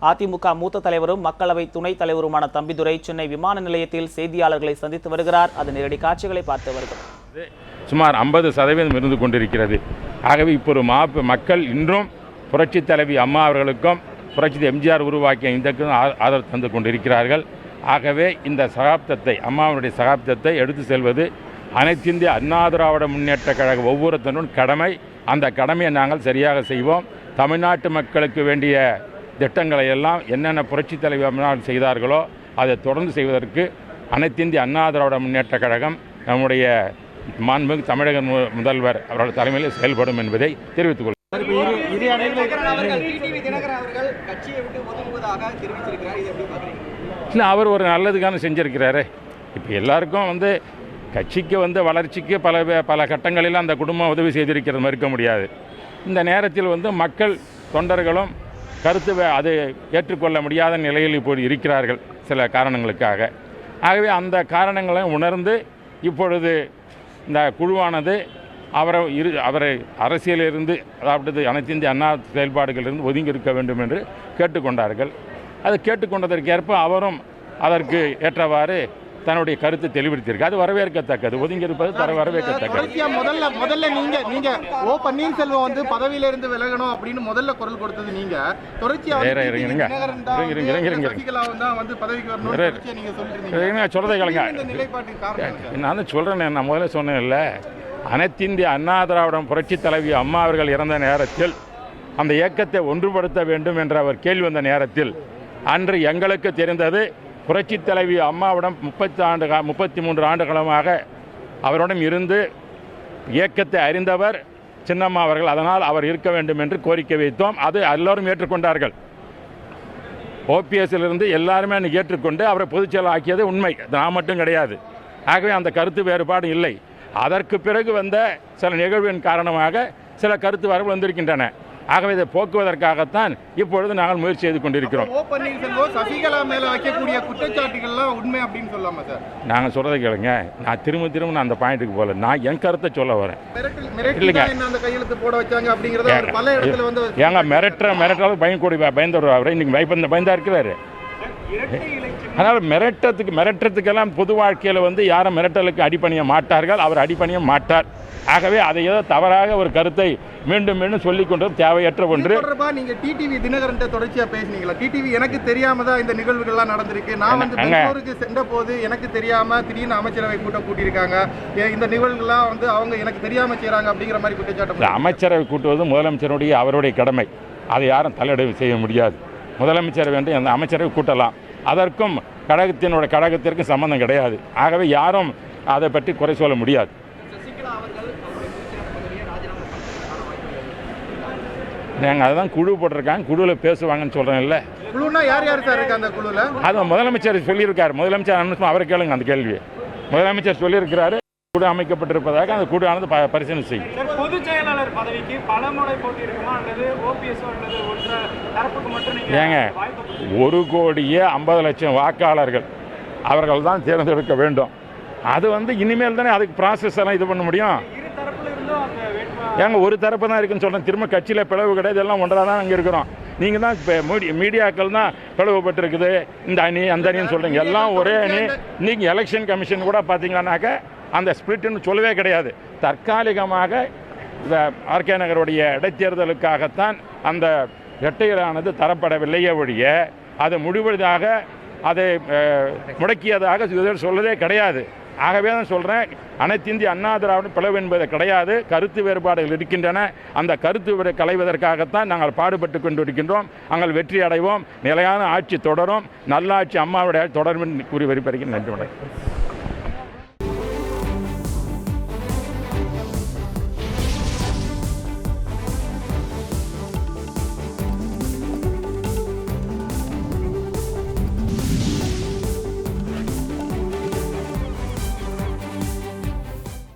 அதிமுக மூத்த தலைவரும் மக்களவை துணைத் தலைவருமான தம்பிதுரை சென்னை விமான நிலையத்தில் செய்தியாளர்களை சந்தித்து வருகிறார். அது நேரடி காட்சிகளை பார்த்து வருகிறோம். சுமார் 50% இருந்து கொண்டிருக்கிறது. ஆகவே இப்போ ஒரு மக்கள் இன்றும் புரட்சி தலைவி அம்மா அவர்களுக்கும் புரட்சி எம்ஜிஆர் உருவாக்கிய இந்தக்கும் ஆதரவு தந்து கொண்டிருக்கிறார்கள். ஆகவே இந்த சகாப்தத்தை அம்மாவுடைய சகாப்தத்தை எடுத்து செல்வது அனைத்து இந்திய அண்ணா திராவிட முன்னேற்ற கழக ஒவ்வொருத்தரும் கடமை. அந்த கடமையை நாங்கள் சரியாக செய்வோம். தமிழ்நாட்டு மக்களுக்கு வேண்டிய திட்டங்களை எல்லாம் என்னென்ன புரட்சி தலைவி அம்மா செய்தார்களோ அதை தொடர்ந்து செய்வதற்கு அனைத்து இந்திய அண்ணா திராவிட முன்னேற்ற கழகம் நம்முடைய மாண்புமிகு தமிழக முதல்வர் அவர்கள் தலைமையில் செயல்படும் என்பதை தெரிவித்துக் கொள்கிறேன். இல்லை, அவர் ஒரு நல்லதுக்கான செஞ்சிருக்கிறாரு. இப்போ எல்லாருக்கும் கட்சிக்கு வளர்ச்சிக்கு பல கட்டங்களில் அந்த குடும்பம் உதவி செய்திருக்கிறது மறுக்க முடியாது. இந்த நேரத்தில் மக்கள் தொண்டர்களும் கருத்து அதை ஏற்றுக்கொள்ள முடியாத நிலையில் இப்போது இருக்கிறார்கள் சில காரணங்களுக்காக. ஆகவே அந்த காரணங்களை உணர்ந்து இப்பொழுது இந்த குழுவானது அவரை அரசியலிருந்து, அதாவது அனைத்து இந்திய அண்ணா செயல்பாடுகளிலிருந்து ஒதுங்கி இருக்க வேண்டும் என்று கேட்டுக்கொண்டார்கள். அது கேட்டுக்கொண்டதற்கேற்ப அவரும் அதற்கு ஏற்றவாறு தன்னுடைய கருத்து தெளிவுபடுத்தியிருக்கு. அது வரவேற்கத்தக்கது. ஒதுங்கி இருப்பது வரவேற்கத்தக்கது. முதல்ல நீங்க ஓ பன்னீர்செல்வம் பதவியிலிருந்து விலகணும் அப்படின்னு முதல்ல குரல் கொடுத்தது நீங்க. சொல்றதை கேளுங்க. நான் சொல்றேன், நான் முதல்ல சொன்னேன் இல்லை, அனைத்து இந்திய அண்ணா திராவிடம் புரட்சி தலைவி அம்மா அவர்கள் இறந்த நேரத்தில் அந்த இயக்கத்தை ஒன்றுபடுத்த வேண்டும் என்ற அவர் கேள்வி வந்த நேரத்தில் அன்று எங்களுக்கு தெரிந்தது புரட்சி தலைவி அம்மாவிடம் 33 ஆண்டுகளமாக அவருடன் இருந்து இயக்கத்தை அறிந்தவர் சின்னம்மா அவர்கள். அதனால் அவர் இருக்க வேண்டும் என்று கோரிக்கை வைத்தோம். அது எல்லோரும் ஏற்றுக்கொண்டார்கள். ஓபிஎஸ்ஸிலிருந்து எல்லாருமே அன்றைக்கி ஏற்றுக்கொண்டு அவரை பொதுச்செயலாளர் ஆக்கியது உண்மை, நான் மட்டும் கிடையாது. ஆகவே அந்த கருத்து வேறுபாடு இல்லை. அதற்கு பிறகு வந்த சில நிகழ்வின் காரணமாக சில கருத்து வரவு வந்திருக்கின்றன. ஆகவே இதை போக்குவதற்காகத்தான் இப்பொழுது நாங்கள் முயற்சி செய்து கொண்டிருக்கிறோம். சசிகலா மேல வைக்கக்கூடிய குற்றச்சாட்டுகள்லாம் உண்மை அப்படின்னு சொல்லாமா சார்? நாங்கள் சொல்றதை கேளுங்க. நான் திரும்ப நான் அந்த பாயிண்ட்டுக்கு போகல. நான் என் கருத்தை சொல்ல வரேன். இல்லைங்க, கையெழுத்து போட வச்சாங்க அப்படிங்கிறத பல இடத்துல ஏங்க மிரட்டாவது பயந்து அவரை இன்னைக்கு பயந்தா இருக்கிறாரு. அதனால் மிரட்டுறதுக்கெல்லாம் பொது வாழ்க்கையில் யாரும் மிரட்டலுக்கு அடிப்பணிய மாட்டார்கள். அவர் அடிப்பணிய மாட்டார். ஆகவே அதை ஏதோ தவறாக ஒரு கருத்தை மீண்டும் மீண்டும் சொல்லிக் கொண்டது தேவையற்ற ஒன்று. நீங்க டிடிவி தினகரன் தொடர்ச்சியா பேசுனீங்களா? டிடிவி எனக்கு தெரியாம தான் இந்த நிகழ்வுகள்லாம் நடந்திருக்கு. நான் பெங்களூருக்கு சென்ற போது எனக்கு தெரியாம திடீர்னு அமைச்சரவை கூட்டம் கூட்டியிருக்காங்க. இந்த நிகழ்வுகள்லாம் அவங்க எனக்கு தெரியாம செய்யறாங்க அப்படிங்கிற மாதிரி குற்றச்சாட்டு. அமைச்சரவை கூட்டுவது முதலமைச்சருடைய அவருடைய கடமை. அதை யாரும் தலையிட செய்ய முடியாது. முதலமைச்சர் வேண்டும் அந்த அமைச்சரவை கூட்டலாம். அதற்கும் கழகத்திற்கும் சம்பந்தம் கிடையாது. ஆகவே யாரும் அதை பற்றி குறை சொல்ல முடியாது. நாங்கள் அதுதான் குழு போட்டிருக்காங்க, குழுவில் பேசுவாங்கன்னு சொல்கிறேன். இல்லை, அது முதலமைச்சர் சொல்லியிருக்காரு. முதலமைச்சர் அவரை கேளுங்க அந்த கேள்வி. முதலமைச்சர் சொல்லியிருக்கிறாரு குழு அமைக்கப்பட்டிருப்பதாக. அந்த குழுவானது பரிசீலனை செய்யும். பொதுச் செயலாளர் பதவிக்கு பலமுறை போட்டி இருக்குமா அல்லது ஓபிஎஸ் அல்லது ஒற்றை தரப்புக்கு மட்டும்? ஏங்க, 1,50,00,000 வாக்காளர்கள் அவர்கள் தான் தேர்ந்தெடுக்க வேண்டும். அது இனிமேல் தானே அதுக்கு ப்ராசஸ் எல்லாம் இது பண்ண முடியும். ஏங்க, ஒரு தரப்பு தான் இருக்குன்னு சொல்கிறேன். திரும்ப கட்சியில் பிளவு கிடையாது. எல்லாம் ஒன்றாக தான் அங்கே இருக்கிறோம். நீங்கள் தான் இப்போ மீடியாக்கள் தான் பிளவுபட்டிருக்குது. இந்த அணி அந்த அணின்னு சொல்கிறீங்க. எல்லாம் ஒரே அணி. நீங்கள் எலெக்ஷன் கமிஷன் கூட பார்த்தீங்கன்னாக்க அந்த ஸ்பிளிட்னு சொல்லவே கிடையாது. தற்காலிகமாக இந்த ஆர்கே நகருடைய இடைத்தேர்தலுக்காகத்தான் அந்த இரட்டையரானது தரப்படவில்லையே ஒழிய அது முடிவதாக அதை முடக்கியதாக சொல்லவே கிடையாது. ஆகவே தான் சொல்கிறேன், அனைத்து இந்திய அண்ணா திராவிட பிளவு என்பது கிடையாது. கருத்து வேறுபாடுகள் இருக்கின்றன. அந்த கருத்து களைவதற்காகத்தான் நாங்கள் பாடுபட்டு கொண்டிருக்கின்றோம். நாங்கள் வெற்றி அடைவோம். நிலையான ஆட்சி தொடரும். நல்லாட்சி அம்மாவுடைய தொடரும் கூறி வருகிறேன். நன்றி.